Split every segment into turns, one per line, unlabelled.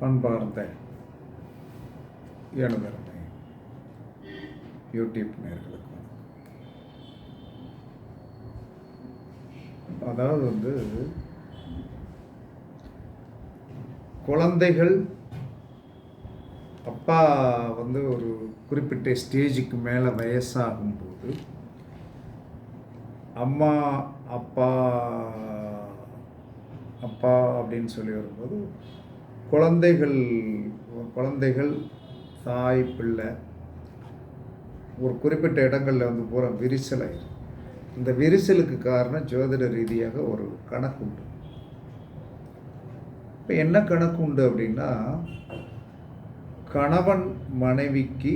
அன்பார்ந்த எனதருமை யூடியூப் நேயர்களுக்கு அதாவது குழந்தைகள் அப்பா ஒரு குறிப்பிட்ட ஸ்டேஜுக்கு மேலே வயசாகும்போது அம்மா அப்பா அப்பா அப்படின்னு சொல்லி வரும்போது குழந்தைகள் தாய் பிள்ளை ஒரு குறிப்பிட்ட இடங்களில் பூரா விரிசலாயிரும். இந்த விரிசலுக்கு காரணம் ஜோதிட ரீதியாக ஒரு கணக்கு உண்டு. இப்போ என்ன கணக்கு உண்டு அப்படின்னா, கணவன் மனைவிக்கு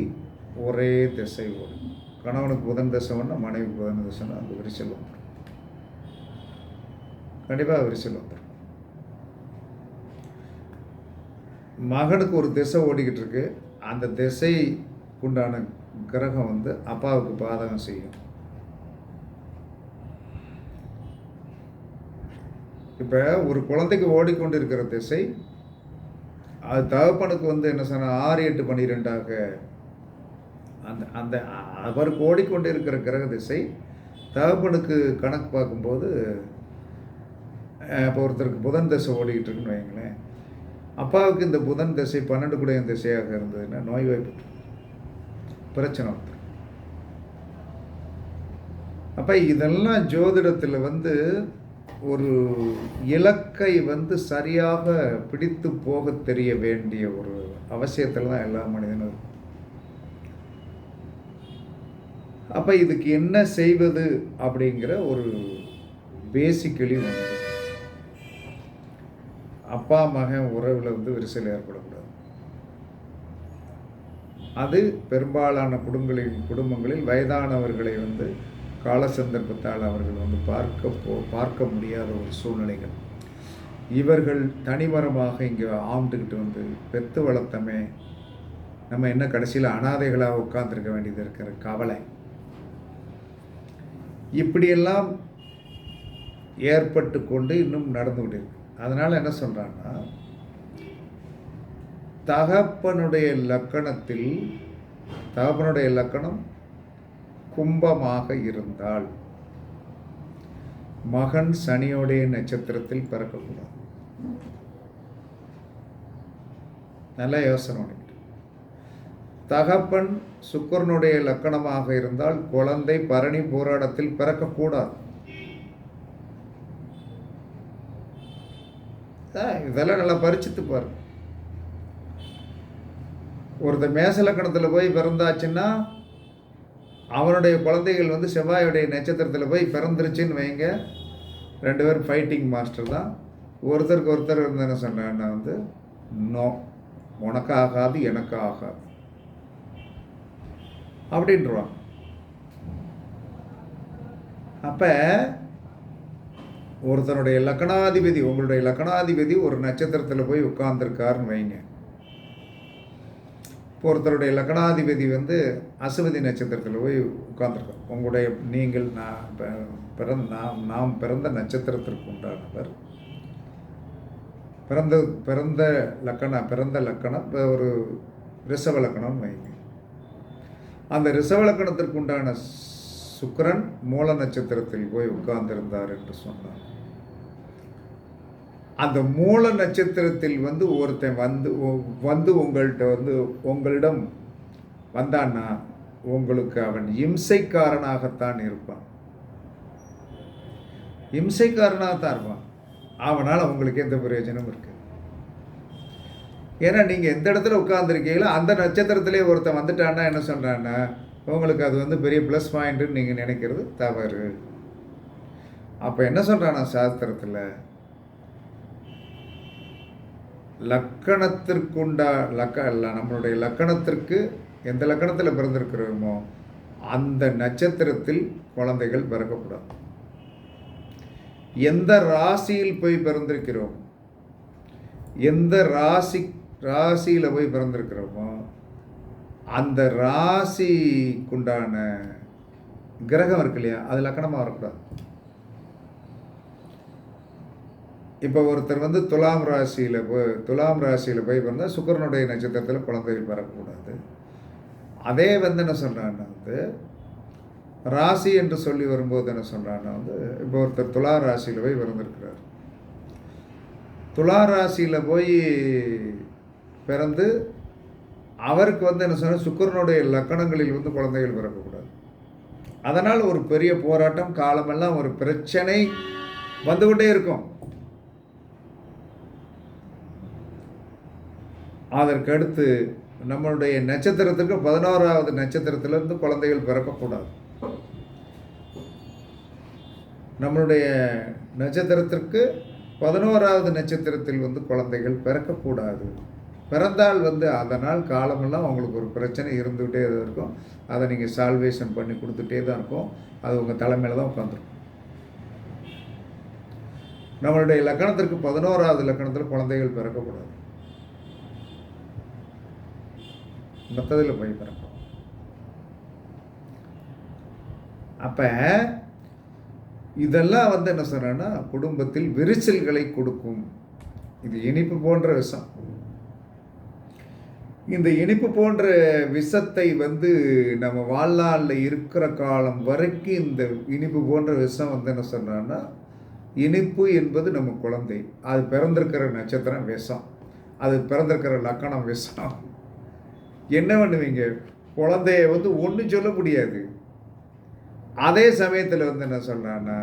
ஒரே திசை வரும். கணவனுக்கு புதன் திசை ஒன்று, மனைவிக்கு புதன் திசைன்னா அந்த விரிசல் வந்துடும். கண்டிப்பாக விரிசல் வந்துடும். மகனுக்கு ஒரு திசை ஓடிக்கிட்டு இருக்கு, அந்த திசை உண்டான கிரகம் அப்பாவுக்கு பாதகம் செய்யும். இப்போ ஒரு குழந்தைக்கு ஓடிக்கொண்டு இருக்கிற திசை அது தகப்பனுக்கு என்ன சொன்ன 6, 8, 12 அந்த அந்த அவருக்கு ஓடிக்கொண்டு இருக்கிற கிரக திசை தகப்பனுக்கு கணக்கு பார்க்கும்போது, இப்போ ஒருத்தருக்கு புதன் திசை ஓடிக்கிட்டு இருக்குன்னு வைங்களேன், அப்பாவுக்கு இந்த புதன் திசை 12 கூடிய திசையாக இருந்ததுன்னா நோய்வாய்ப்பட்டு பிரச்சனை வந்து. அப்போ இதெல்லாம் ஜோதிடத்தில் ஒரு இலக்கை சரியாக பிடித்து போக தெரிய வேண்டிய ஒரு அவசியத்தில் தான் எல்லா மனிதனும். அப்போ இதுக்கு என்ன செய்வது அப்படிங்கிற ஒரு பேசிக்கலி அப்பா மகன் உறவில் விரிசல் ஏற்படக்கூடாது. அது பெரும்பாலான குடும்பங்களில் வயதானவர்களை கால சந்தர்ப்பத்தால் அவர்கள் பார்க்க முடியாத ஒரு சூழ்நிலைகள். இவர்கள் தனிமரமாக இங்கே ஆண்டுக்கிட்டு பெத்து வளர்த்தமே, நம்ம என்ன கடைசியில் அனாதைகளாக உட்கார்ந்துருக்க வேண்டியது இருக்கிற கவலை, இப்படியெல்லாம் ஏற்பட்டு கொண்டு இன்னும் நடந்து கொண்டு இருக்கு. அதனால் என்ன சொல்கிறான்னா, தகப்பனுடைய லக்கணம் கும்பமாக இருந்தால் மகன் சனியோடைய நட்சத்திரத்தில் பிறக்கக்கூடாது. நல்ல யோசனை பண்ணிட்டு. தகப்பன் சுக்கிரனுடைய லக்கணமாக இருந்தால் குழந்தை பரணி போராட்டத்தில் பிறக்கக்கூடாது. இதெல்லாம் நல்லா பரிச்சித்து பாருங்க. ஒருத்தர் மேச லக்கணத்தில் போய் பிறந்தாச்சுன்னா அவனுடைய குழந்தைகள் செவ்வாயுடைய நட்சத்திரத்தில் போய் பிறந்துருச்சுன்னு வைங்க, 2 பேரும் ஃபைட்டிங் மாஸ்டர் தான். ஒருத்தருக்கு ஒருத்தர் என்ன சொன்னா நோ, உனக்கு ஆகாது எனக்கு ஆகாது அப்படின்றான். அப்போ ஒருத்தனுடைய லக்கணாதிபதி, உங்களுடைய லக்கணாதிபதி ஒரு நட்சத்திரத்தில் போய் உட்கார்ந்துருக்காருன்னு வைங்க. ஒருத்தருடைய லக்கணாதிபதி அசுவதி நட்சத்திரத்தில் போய் உட்கார்ந்துருக்கோம். உங்களுடைய நாம் பிறந்த நட்சத்திரத்திற்கு உண்டானவர் பிறந்த லக்கணம் ஒரு ரிஷப லக்கணம்னு வைங்க. அந்த ரிஷப லக்கணத்திற்கு உண்டான சுக்கிரன் மூல நட்சத்திரத்தில் போய் உட்கார்ந்திருந்தார் என்று சொன்னார். அந்த மூல நட்சத்திரத்தில் ஒருத்தன் உங்கள்கிட்ட உங்களிடம் வந்தான்னா உங்களுக்கு அவன் இம்சைக்காரனாகத்தான் இருப்பான். இம்சைக்காரனாகத்தான் இருப்பான். அவனால் உங்களுக்கு எந்த பிரயோஜனம் இருக்கு? ஏன்னா நீங்கள் எந்த இடத்துல உட்கார்ந்துருக்கீங்களோ அந்த நட்சத்திரத்திலே ஒருத்தன் வந்துட்டான்னா என்ன சொல்கிறான்னா, உங்களுக்கு அது பெரிய ப்ளஸ் பாயிண்ட்டுன்னு நீங்கள் நினைக்கிறது தவறு. அப்போ என்ன சொல்கிறான்னா சாஸ்திரத்தில், நம்மளுடைய லக்கணத்திற்கு எந்த லக்கணத்தில் பிறந்திருக்கிறோமோ அந்த நட்சத்திரத்தில் குழந்தைகள் பிறக்கக்கூடாது. எந்த ராசியில் போய் பிறந்திருக்கிறோம், எந்த ராசியில் போய் பிறந்திருக்கிறோமோ அந்த ராசிக்குண்டான கிரகம் இருக்கு இல்லையா, அது லக்கணமாக வரக்கூடாது. இப்போ ஒருத்தர் வந்து துலாம் ராசியில் போய் பிறந்தால் சுக்கிரனுடைய நட்சத்திரத்தில் குழந்தைகள் பிறக்கக்கூடாது. அதே வந்து என்ன சொல்கிறான்னா வந்து ராசி என்று சொல்லி வரும்போது என்ன சொல்கிறான்னா வந்து இப்போ ஒருத்தர் துலா ராசியில் போய் பிறந்திருக்கிறார். துலா ராசியில் போய் பிறந்து அவருக்கு வந்து என்ன சொன்னால் சுக்கிரனுடைய லக்கணங்களில் வந்து குழந்தைகள் பிறக்கக்கூடாது. அதனால் ஒரு பெரிய போராட்டம், காலமெல்லாம் ஒரு பிரச்சனை வந்துக்கிட்டே இருக்கும். அதற்கடுத்து நம்மளுடைய நட்சத்திரத்துக்கு 11வது நட்சத்திரத்திலிருந்து குழந்தைகள் பிறக்கக்கூடாது. நம்மளுடைய நட்சத்திரத்திற்கு 11வது நட்சத்திரத்தில் வந்து குழந்தைகள் பிறக்கக்கூடாது. பிறந்தால் வந்து அதனால் காலமெல்லாம் அவங்களுக்கு ஒரு பிரச்சனை இருந்துகிட்டே தான் இருக்கும். அதை நீங்கள் சால்வேஷன் பண்ணி கொடுத்துட்டே தான் இருக்கும். அது உங்கள் தலைமையில் தான் உட்காந்துருக்கும். நம்மளுடைய லக்கணத்திற்கு 11வது லக்கணத்தில் குழந்தைகள் பிறக்கக்கூடாது. மற்றதில் போய் பிறக்கும். அப்போ இதெல்லாம் வந்து என்ன சொல்கிறேன்னா குடும்பத்தில் விரிசல்களை கொடுக்கும். இது இனிப்பு போன்ற விஷம். இந்த இனிப்பு போன்ற விஷத்தை வந்து நம்ம வாழ்நாளில் இருக்கிற காலம் வரைக்கும் இந்த இனிப்பு போன்ற விஷம் வந்து என்ன சொல்கிறான்னா இனிப்பு என்பது நம்ம குழந்தை. அது பிறந்திருக்கிற நட்சத்திரம் விஷம். அது பிறந்திருக்கிற லக்கணம் விஷம். என்ன பண்ணுவீங்க? குழந்தைய வந்து ஒன்றும் சொல்ல முடியாது. அதே சமயத்தில் வந்து என்ன சொல்கிறான்னா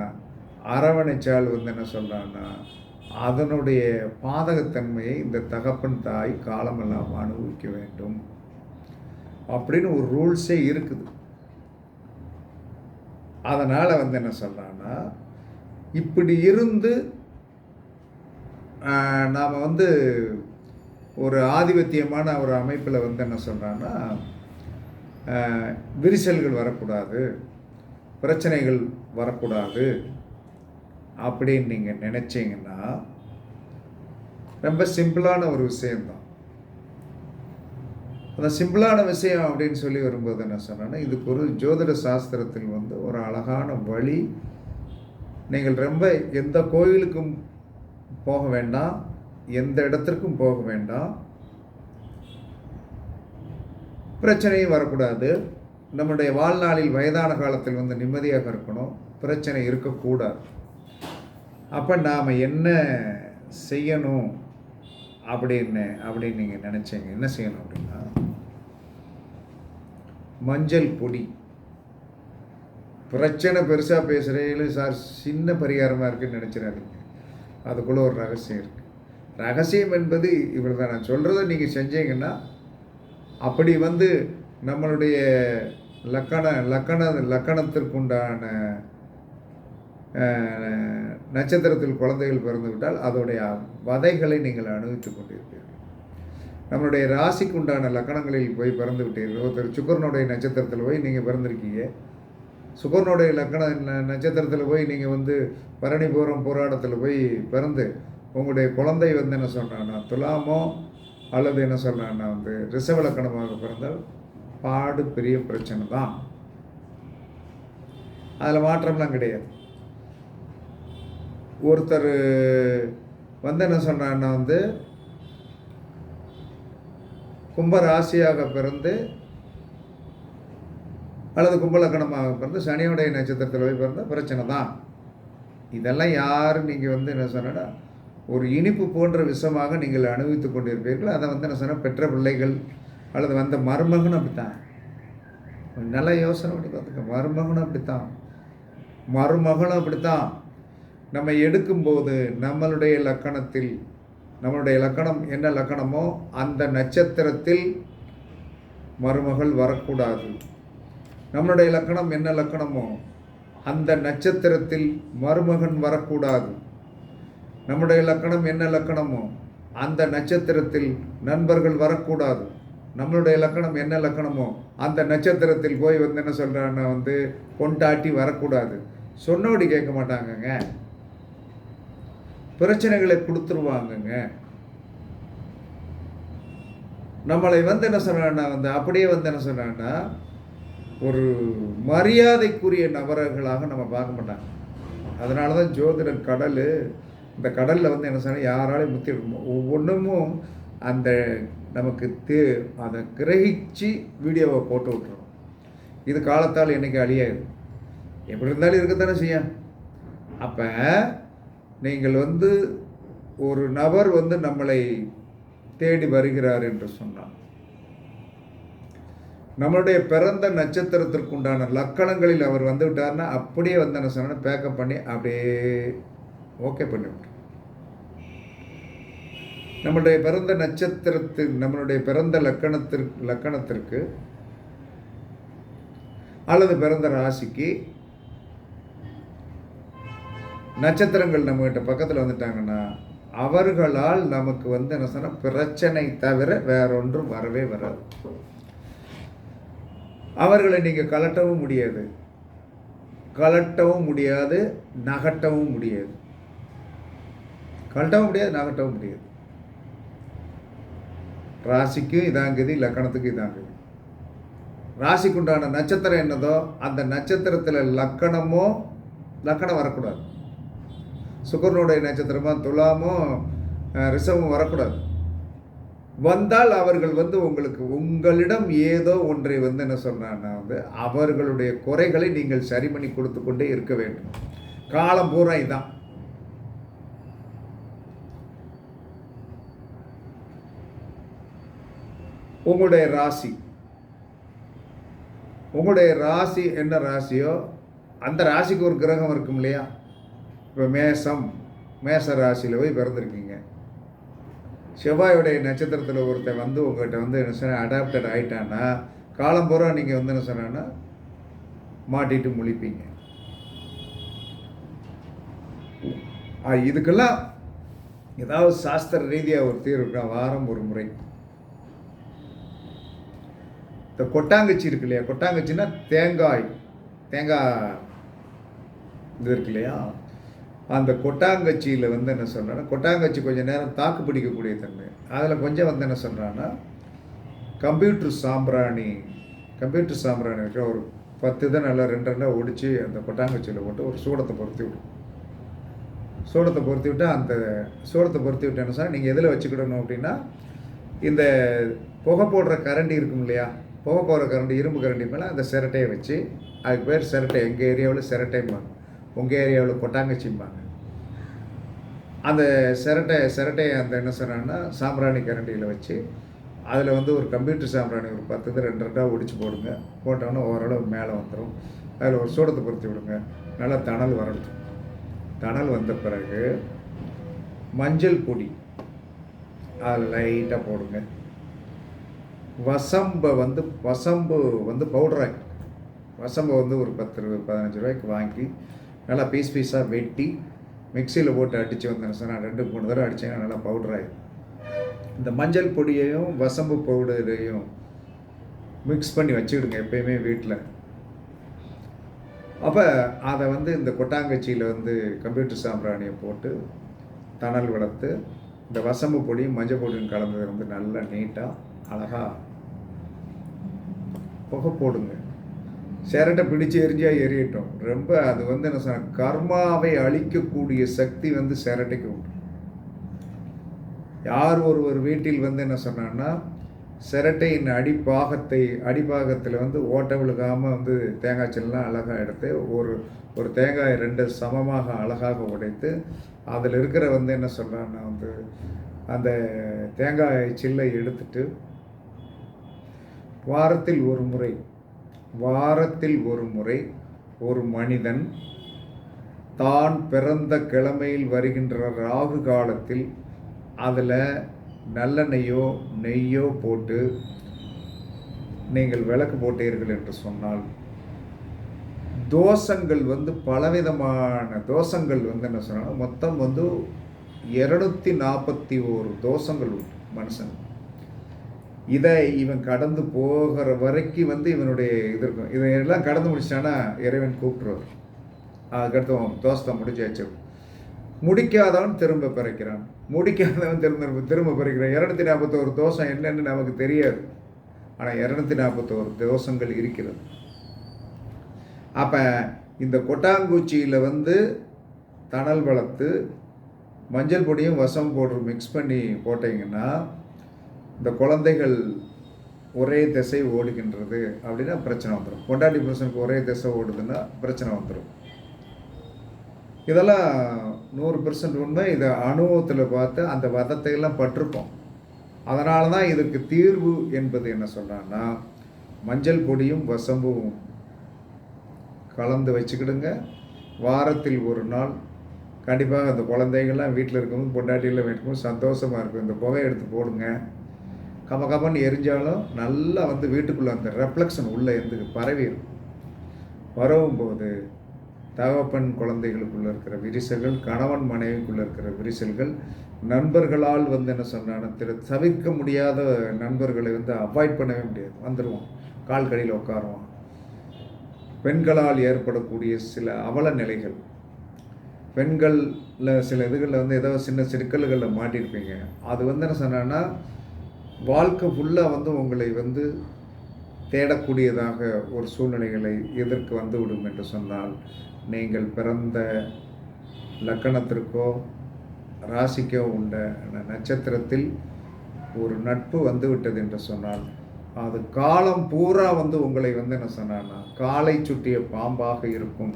அரவணைச்சால் வந்து என்ன சொல்கிறான்னா அதனுடைய பாதகத்தன்மையை இந்த தகப்பன் தாய் காலமெல்லாம் அனுபவிக்க வேண்டும் அப்படின்னு ஒரு ரூல்ஸே இருக்குது. அதனால் வந்து என்ன சொல்கிறான்னா இப்படி இருந்து நாம் வந்து ஒரு ஆதிபத்தியமான ஒரு அமைப்பில் வந்து என்ன சொல்கிறான்னா விரிசல்கள் வரக்கூடாது, பிரச்சனைகள் வரக்கூடாது அப்படின்னு நீங்கள் நினச்சிங்கன்னா ரொம்ப சிம்பிளான ஒரு விஷயந்தான். அந்த சிம்பிளான விஷயம் அப்படின்னு சொல்லி வரும்போது என்ன சொன்னேன்னா இதுக்கு ஒரு ஜோதிட சாஸ்திரத்தில் வந்து ஒரு அழகான வழி. நீங்கள் ரொம்ப எந்த கோயிலுக்கும் போக வேண்டாம், எந்த இடத்திற்கும் போக வேண்டாம், பிரச்சனையும் வரக்கூடாது. நம்முடைய வாழ்நாளில் வயதான காலத்தில் வந்து நிம்மதியாக இருக்கணும், பிரச்சனை இருக்கக்கூடாது. அப்போ நாம் என்ன செய்யணும் அப்படின்னு நீங்கள் நினச்சிங்க என்ன செய்யணும் அப்படின்னா மஞ்சள் பொடி. பிரச்சனை பெருசாக பேசுகிறீங்களே சார், சின்ன பரிகாரமாக இருக்குன்னு நினச்சிடாதீங்க. அதுக்குள்ளே ஒரு ரகசியம் இருக்குது. ரகசியம் என்பது இவ்வளோ தான். நான் சொல்கிறத நீங்கள் செஞ்சீங்கன்னா அப்படி வந்து நம்மளுடைய லக்கணத்திற்குண்டான நட்சத்திரத்தில் குழந்தைகள் பிறந்து விட்டால் அதோடைய வதைகளை நீங்கள் அனுபவித்துக் கொண்டிருப்பீர்கள். நம்மளுடைய ராசிக்கு உண்டான லக்கணங்களில் போய் பிறந்து விட்டீர்கள். ஒருத்தர் சுக்கரனுடைய நட்சத்திரத்தில் போய் நீங்கள் பிறந்திருக்கீங்க. சுக்கரனுடைய நட்சத்திரத்தில் போய் நீங்கள் வந்து பரணிபுரம் போராட்டத்தில் போய் பிறந்து உங்களுடைய குழந்தை வந்து என்ன சொன்னான்னா துலாமோ அல்லது என்ன சொன்னான்னா வந்து ரிஷப லக்கணமாக பிறந்தால் பாடு பெரிய பிரச்சனை தான். அதில் மாற்றம்லாம் கிடையாது. ஒருத்தர் வந்து என்ன சொன்னான்னா வந்து கும்பராசியாக பிறந்து அல்லது கும்பலக்கணமாக பிறந்து சனியுடைய நட்சத்திரத்தில் போய் பிறந்த பிரச்சனை தான். இதெல்லாம் யாரும் நீங்கள் வந்து என்ன சொன்னா ஒரு இனிப்பு போன்ற விஷமாக நீங்கள் அனுபவித்து கொண்டிருப்பீர்கள். அதை வந்து என்ன சொன்னால் பெற்ற பிள்ளைகள் அல்லது வந்த மருமகனும் அப்படித்தான். நல்ல யோசனை பண்ணி பார்த்துக்க. மருமகனும் அப்படித்தான். நம்ம எடுக்கும்போது நம்மளுடைய லக்கணத்தில் நம்மளுடைய லக்கணம் என்ன லக்கணமோ அந்த நட்சத்திரத்தில் மருமகள் வரக்கூடாது. நம்மளுடைய லக்கணம் என்ன லக்கணமோ அந்த நட்சத்திரத்தில் மருமகன் வரக்கூடாது. நம்முடைய லக்கணம் என்ன லக்கணமோ அந்த நட்சத்திரத்தில் நண்பர்கள் வரக்கூடாது. நம்மளுடைய லக்கணம் என்ன லக்கணமோ அந்த நட்சத்திரத்தில் போய் வந்து என்ன சொல்கிறான்னா வந்து கொண்டாட்டி வரக்கூடாது. சொன்னோடி கேட்க மாட்டாங்கங்க, பிரச்சனைகளை கொடுத்துருவாங்கங்க. நம்மளை வந்து என்ன சொல்கிறான்னா வந்து அப்படியே வந்து என்ன சொல்கிறான்னா ஒரு மரியாதைக்குரிய நபர்களாக நம்ம பார்க்க மாட்டாங்க. அதனால தான் ஜோதிடர் கடல் இந்த கடலில் வந்து என்ன சொன்னால் யாராலையும் முத்தி எடுக்கணும். ஒவ்வொன்றும் அந்த நமக்கு அதை கிரகிச்சு வீடியோவை போட்டு விட்டுறோம். இது காலத்தால் என்றைக்கு அழியாது, எப்படி இருந்தாலும் இருக்கத்தானே செய்யும். அப்போ நீங்கள் வந்து ஒரு நபர் வந்து நம்மளை தேடி வருகிறார் என்று சொன்னார், நம்மளுடைய பிறந்த நட்சத்திரத்திற்குண்டான லக்கணங்களில் அவர் வந்து விட்டார்னா அப்படியே வந்து என்ன சொன்னால் பேக்கப் பண்ணி அப்படியே ஓகே பண்ணிவிட்டு, நம்மளுடைய பிறந்த நம்மளுடைய பிறந்த லக்கணத்திற்கு அல்லது பிறந்த ராசிக்கு நட்சத்திரங்கள் நம்மகிட்ட பக்கத்தில் வந்துட்டாங்கன்னா அவர்களால் நமக்கு வந்து என்ன சொன்னால் பிரச்சனை தவிர வேறொன்றும் வரவே வராது. அவர்களை நீங்கள் கலட்டவும் முடியாது, நகட்டவும் முடியாது. நகட்டவும் முடியாது. ராசிக்கும் இதாங்குது, லக்கணத்துக்கும் இதாங்குது. ராசிக்குண்டான நட்சத்திரம் என்னதோ அந்த நட்சத்திரத்தில் லக்கணம் வரக்கூடாது. சுக்கரனுடைய நட்சத்திரமோ துலாமோ ரிஷபமும் வரக்கூடாது. வந்தால் அவர்கள் வந்து உங்களிடம் ஏதோ ஒன்றை வந்து என்ன சொன்னான்னா வந்து அவர்களுடைய குறைகளை நீங்கள் சரி பண்ணி கொடுத்து கொண்டே இருக்க வேண்டும். காலம் பூரா இதான். உங்களுடைய ராசி என்ன ராசியோ அந்த ராசிக்கு ஒரு கிரகம் இருக்கும் இல்லையா. இப்போ மேச ராசியில் போய் பிறந்திருக்கீங்க. செவ்வாயுடைய நட்சத்திரத்தில் ஒருத்தர் வந்து உங்கள்கிட்ட வந்து என்ன சொன்ன அடாப்டட் ஆகிட்டான்னா காலம் பூரா நீங்கள் வந்து என்ன சொன்னா மாட்டிட்டு முழிப்பீங்க. இதுக்கெல்லாம் ஏதாவது சாஸ்திர ரீதியாக ஒரு தீர்வு இருக்கா? வாரம் ஒரு முறை இந்த கொட்டாங்கச்சி இருக்கு இல்லையா, கொட்டாங்கச்சின்னா தேங்காய் இது இருக்கு இல்லையா, அந்த கொட்டாங்கச்சியில் வந்து என்ன சொல்கிறான்னா கொட்டாங்கச்சி கொஞ்சம் நேரம் தாக்கு பிடிக்கக்கூடிய தன்மை. அதில் கொஞ்சம் வந்து என்ன சொல்கிறான்னா கம்ப்யூட்டர் சாம்பிராணி இருக்கிற ஒரு 10 இதை நல்லா 2 ஒடிச்சு அந்த கொட்டாங்கச்சியில் போட்டு ஒரு சூடத்தை பொருத்தி விட்டு அந்த சூடத்தை பொருத்தி விட்டேன்னு சொன்னால் நீங்கள் எதில் வச்சுக்கிடணும் அப்படின்னா இந்த புகை போடுற கரண்டி இருக்கும் இல்லையா, புகை போடுற கரண்டி, இரும்பு கரண்டி மேலே அந்த சிரட்டையை வச்சு, அதுக்கு பேர் சிரட்டை. எங்கள் ஏரியாவில் சிரட்டைம்பாங்க, உங்கள் ஏரியாவில் கொட்டாங்கச்சிம்பாங்க. அந்த சிரட்டையை அந்த என்ன சொன்னாங்கன்னா சாம்பிராணி கரண்டியில் வச்சு அதில் வந்து ஒரு கம்ப்யூட்டர் சாம்பிராணி ஒரு 10 இது 2 ஒடிச்சு போடுங்க. போட்டோன்னா ஓரளவு மேலே வந்துடும். அதில் ஒரு சூடத்தை பொருத்தி விடுங்க. நல்லா தணல் வரட்டும். தணல் வந்த பிறகு மஞ்சள் பொடி அதில் லைட்டாக போடுங்க. வசம்பு வந்து பவுடராக வசம்பை வந்து ஒரு 10-15 ரூபாய்க்கு வாங்கி நல்லா பீஸாக வெட்டி மிக்சியில் போட்டு அடித்து வந்தேன்னு சொன்னால் 2-3 தடவை அடித்தீங்கன்னா நல்லா பவுடராகிடும். இந்த மஞ்சள் பொடியையும் வசம்பு பவுடரையும் மிக்ஸ் பண்ணி வச்சுக்கிடுங்க எப்பயுமே வீட்டில். அப்போ அதை வந்து இந்த கொட்டாங்கச்சியில் வந்து கம்ப்யூட்டர் சாம்பிராணியை போட்டு தணல் வளர்த்து இந்த வசம்பு பொடியும் மஞ்சள் பொடியும் கலந்ததை வந்து நல்லா நீட்டாக அழகாக புகை போடுங்க. சிரட்டை பிடிச்சி எரியட்டும். ரொம்ப அது வந்து என்ன சொன்ன கர்மாவை அழிக்கக்கூடிய சக்தி வந்து சிரட்டைக்கு உண்டு. யார் ஒருவர் வீட்டில் வந்து என்ன சொன்னான்னா சிரட்டையின் அடிப்பாகத்தில் வந்து ஓட்டை விழுகாமல் வந்து தேங்காய் சில்லாம் அழகாக எடுத்து ஒரு தேங்காய் 2 சமமாக அழகாக உடைத்து அதில் இருக்கிற வந்து என்ன சொல்கிறான்னா வந்து அந்த தேங்காய் சில்லை எடுத்துட்டு வாரத்தில் ஒரு முறை ஒரு மனிதன் தான் பிறந்த கிழமையில் வருகின்ற ராகு காலத்தில் அதில் நல்லெண்ணெய்யோ நெய்யோ போட்டு நீங்கள் விளக்கு போட்டீர்கள் என்று சொன்னால் தோஷங்கள் வந்து பலவிதமான தோஷங்கள் வந்து என்ன சொன்னால் மொத்தம் வந்து 241 தோஷங்கள் உண்டு மனுஷன். இதை இவன் கடந்து போகிற வரைக்கும் வந்து இவனுடைய இது இருக்கும். இதையெல்லாம் கடந்து முடிச்சானா இறைவன் கூப்பிட்டுருவார். அதுக்கடுத்து தோஷத்தை முடிச்சாச்சு. முடிக்காதவன் திரும்ப பிறக்கிறான், முடிக்காதவன் திரும்ப பிறக்கிறான். 241 தோஷம் என்னன்னு நமக்கு தெரியாது, ஆனால் 241 தோஷங்கள் இருக்கிறது. அப்போ இந்த கொட்டாங்குச்சியில் வந்து தணல் வளர்த்து மஞ்சள் பொடியும் வசம் பவுடர் மிக்ஸ் பண்ணி போட்டிங்கன்னா இந்த குழந்தைகள் ஒரே திசை ஓடுகின்றது அப்படின்னா பிரச்சனை வந்துடும். பொண்டாட்டி புருஷனுக்கு ஒரே திசை ஓடுதுன்னா பிரச்சனை வந்துடும். இதெல்லாம் 100% உண்மை. இதை அனுபவத்தில் பார்த்து அந்த வதத்தையெல்லாம் பட்டிருக்கோம். அதனால தான் இதுக்கு தீர்வு என்பது என்ன சொல்கிறான்னா, மஞ்சள் பொடியும் வசம்பும் கலந்து வச்சுக்கிடுங்க. வாரத்தில் ஒரு நாள் கண்டிப்பாக அந்த குழந்தைகள்லாம் வீட்டில் இருக்கும்போது பொண்டாட்டியில் வைக்கும்போது சந்தோஷமாக இருக்கும். இந்த புகையை எடுத்து போடுங்க. கமன்னு எரிஞ்சாலும் நல்லா வீட்டுக்குள்ளே அந்த ரெஃப்ளெக்ஷன் உள்ளே இருந்து பரவிடும். வரும்போது தகப்பன் குழந்தைகளுக்குள்ளே இருக்கிற விரிசல்கள், கணவன் மனைவிக்குள்ளே இருக்கிற விரிசல்கள், நண்பர்களால் என்ன சொன்னான தவிர்க்க முடியாத நண்பர்களை அவாய்ட் பண்ணவே முடியாது. வந்துடுவான், கால் கடியில் உட்காருவான். பெண்களால் ஏற்படக்கூடிய சில அவல நிலைகள், பெண்களில் சில இதுகளில் ஏதோ சின்ன சிக்கல்களில் மாட்டியிருப்பீங்க. அது என்ன சொன்னான்னா வாழ்க்கை ஃபுல்லாக உங்களை தேடக்கூடியதாக ஒரு சூழ்நிலைகளை எதற்கு வந்துவிடும் என்று சொன்னால், நீங்கள் பிறந்த லக்கணத்திற்கோ ராசிக்கோ உள்ள நட்சத்திரத்தில் ஒரு நட்பு வந்துவிட்டது என்று சொன்னால், அது காலம் பூரா உங்களை என்ன சொன்னான்னா காலை சுட்டிய பாம்பாக இருக்கும்.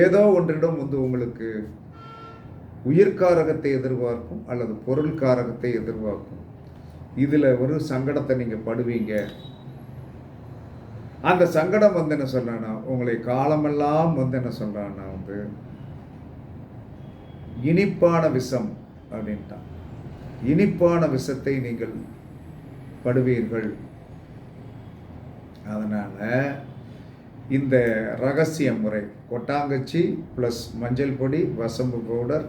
ஏதோ ஒன்றிடம் உங்களுக்கு உயிர்காரகத்தை எதிர்பார்க்கும் அல்லது பொருள்காரகத்தை எதிர்பார்க்கும். இதில் ஒரு சங்கடத்தை நீங்கள் படுவீங்க. அந்த சங்கடம் என்ன சொல்கிறான்னா உங்களை காலமெல்லாம் என்ன சொல்கிறான்னா இனிப்பான விஷம் அப்படின்ட்டான். இனிப்பான விஷத்தை நீங்கள் படுவீர்கள். அதனால் இந்த ரகசிய முறை கொட்டாங்கச்சி ப்ளஸ் மஞ்சள் பொடி, வசம்பு பவுடர்,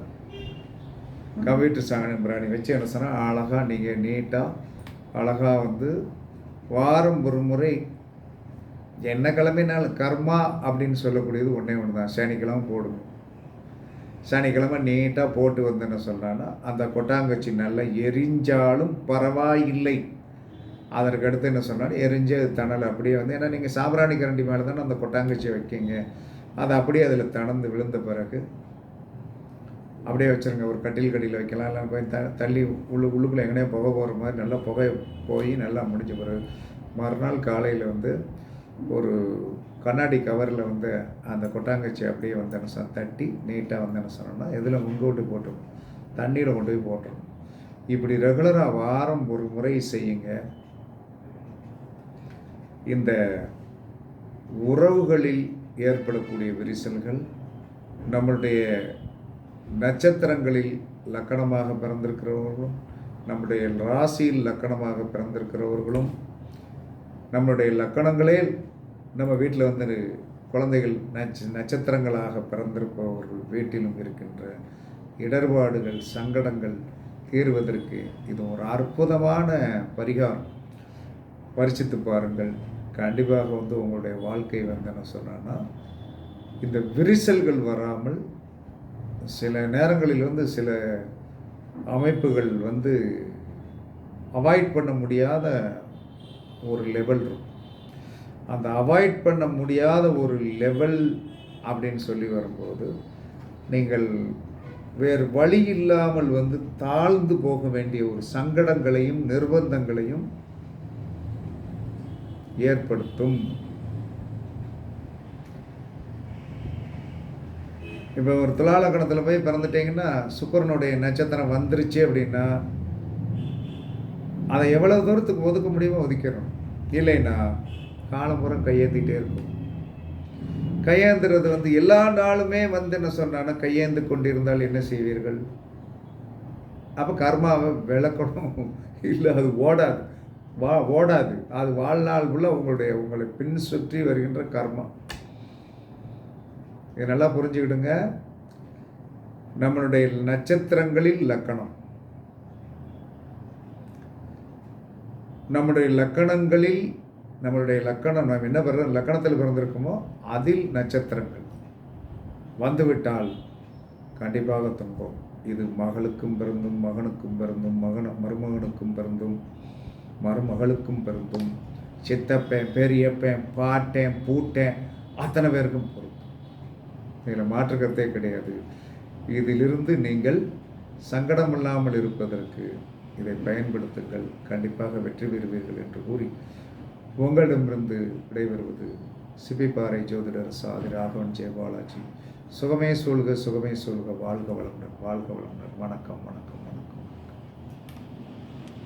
கவிட்டு சாணி பிராணி வச்சு என்ன சொன்னால் அழகாக நீங்கள் நீட்டாக அழகாக வாரம் ஒரு முறை என்ன கிழமைனாலும் கர்மா அப்படின்னு சொல்லக்கூடியது ஒன்றே ஒன்று தான். சனிக்கிழமை போடுங்க. சனிக்கிழமை நீட்டாக போட்டு என்ன சொல்கிறான்னா அந்த கொட்டாங்கச்சி நல்லா எரிஞ்சாலும் பரவாயில்லை. அதற்கு அடுத்து என்ன சொன்னால் எரிஞ்ச தணல் அப்படியே ஏன்னா நீங்கள் சாம்பிராணி கரண்டி மேலே தானே அந்த கொட்டாங்கச்சியை வைக்கிங்க. அதை அப்படியே அதில் தணந்து விழுந்த பிறகு அப்படியே வச்சுருங்க. ஒரு கட்டில் வைக்கலாம், இல்லை போய் தள்ளி உள்ளுக்குள்ளே எங்கேனே புகை போகிற மாதிரி நல்லா புகை போய் நல்லா முடிஞ்ச பிறகு மறுநாள் காலையில் ஒரு கண்ணாடி கவரில் அந்த கொட்டாங்கச்சி அப்படியே என்ன தட்டி நீட்டாக என்ன சொன்னோம்னா இதில் முன்கோட்டு போட்டுரும், தண்ணீரை கொண்டு போய் போட்டுரும். இப்படி ரெகுலராக வாரம் ஒரு முறை செய்யுங்க. இந்த உறவுகளில் ஏற்படக்கூடிய விரிசல்கள், நம்மளுடைய நட்சத்திரங்களில் லக்கணமாக பிறந்திருக்கிறவர்களும், நம்முடைய ராசியில் லக்கணமாக பிறந்திருக்கிறவர்களும், நம்முடைய லக்கணங்களே நம்ம வீட்டில் குழந்தைகள் நட்சத்திரங்களாக பிறந்திருப்பவர்கள் வீட்டிலும் இருக்கின்ற இடர்பாடுகள், சங்கடங்கள் தீர்வதற்கு இது ஒரு அற்புதமான பரிகாரம். பரிசித்து பாருங்கள். கண்டிப்பாக உங்களுடைய வாழ்க்கை என்ன சொன்னான்னா இந்த விரிசல்கள் வராமல் சில நேரங்களில் சில அமைப்புகள் அவாய்ட் பண்ண முடியாத ஒரு லெவல் இருக்கும். அந்த அவாய்ட் பண்ண முடியாத ஒரு லெவல் அப்படின்னு சொல்லி வரும்போது நீங்கள் வேறு வழி இல்லாமல் தாழ்ந்து போக வேண்டிய ஒரு சங்கடங்களையும் நிர்பந்தங்களையும் ஏற்படுத்தும். இப்போ ஒரு துலாலக்கணத்தில் போய் பிறந்துட்டீங்கன்னா சுக்கிரனுடைய நட்சத்திரம் வந்துருச்சு அப்படின்னா அதை எவ்வளோ தூரத்துக்கு ஒதுக்க முடியுமோ ஒதுக்கிறோம். இல்லைன்னா காலம்புறம் கையேந்திட்டே இருக்கும். கையேந்துறது எல்லா நாளுமே என்ன சொன்னான்னா கையேந்து கொண்டிருந்தால் என்ன செய்வீர்கள்? அப்போ கர்மாவை விளக்கணும். இல்லை, அது ஓடாது. ஓடாது. அது வாழ்நாளுக்குள்ள உங்களை பின் சுற்றி வருகின்ற கர்மா. இது நல்லா புரிஞ்சுக்கிடுங்க. நம்மளுடைய நட்சத்திரங்களில் லக்கணம், நம்முடைய லக்கணங்களில் நம்மளுடைய லக்கணம் நாம் என்ன லக்கணத்தில் பிறந்திருக்குமோ அதில் நட்சத்திரங்கள் வந்துவிட்டால் கண்டிப்பாக துன்பம். இது மகளுக்கும் பிறந்தும், மகனுக்கும் பிறந்தும், மருமகனுக்கும் பிறந்தும், மருமகளுக்கும் பிறந்தும், சித்தப்பேன், பெரியப்பேன், பாட்டேன், பூட்டேன், அத்தனை பேருக்கும் பொருந்தும். இதில் மாற்றுக்கருத்தே கிடையாது. இதிலிருந்து நீங்கள் சங்கடமில்லாமல் இருப்பதற்கு இதை பயன்படுத்துங்கள். கண்டிப்பாக வெற்றி பெறுவீர்கள் என்று கூறி உங்களிடமிருந்து விடைபெறுவது சிப்பிப்பாறை ஜோதிடர் சாதி ராகவன் ஜெயபாலாஜி. சுகமே சொல்க, சுகமே சொல்க. வாழ்க வளமுடன், வாழ்க வளமுடன். வணக்கம், வணக்கம், வணக்கம்.